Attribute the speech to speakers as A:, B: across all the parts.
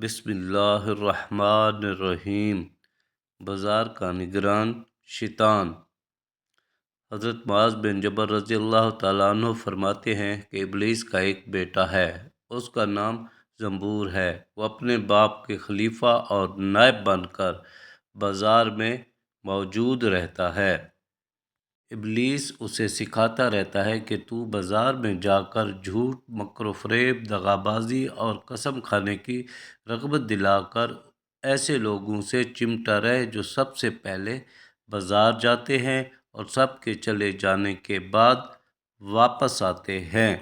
A: بسم اللہ الرحمن الرحیم۔ بازار کا نگران شیطان۔ حضرت معاذ بن جبل رضی اللہ تعالیٰ عنہ فرماتے ہیں کہ ابلیس کا ایک بیٹا ہے، اس کا نام زنبور ہے۔ وہ اپنے باپ کے خلیفہ اور نائب بن کر بازار میں موجود رہتا ہے۔ ابلیس اسے سکھاتا رہتا ہے کہ تو بازار میں جا کر جھوٹ، مکر و فریب، دغا بازی اور قسم کھانے کی رغبت دلا کر ایسے لوگوں سے چمٹا رہے جو سب سے پہلے بازار جاتے ہیں اور سب کے چلے جانے کے بعد واپس آتے ہیں۔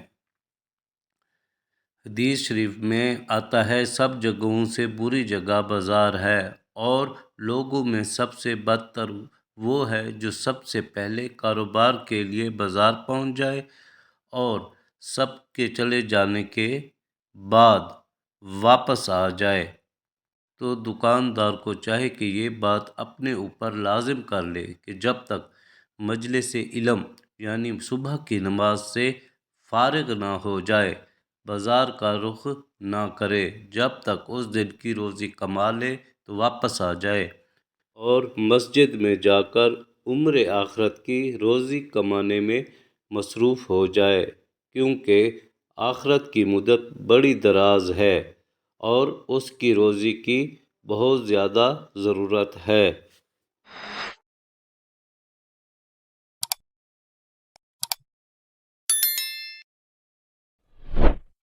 A: حدیث شریف میں آتا ہے، سب جگہوں سے بری جگہ بازار ہے اور لوگوں میں سب سے بدتر وہ ہے جو سب سے پہلے کاروبار کے لیے بازار پہنچ جائے اور سب کے چلے جانے کے بعد واپس آ جائے۔ تو دکاندار کو چاہے کہ یہ بات اپنے اوپر لازم کر لے کہ جب تک مجلس علم یعنی صبح کی نماز سے فارغ نہ ہو جائے بازار کا رخ نہ کرے، جب تک اس دن کی روزی کما لے تو واپس آ جائے اور مسجد میں جا کر امور آخرت کی روزی کمانے میں مصروف ہو جائے، کیونکہ آخرت کی مدت بڑی دراز ہے اور اس کی روزی کی بہت زیادہ ضرورت ہے۔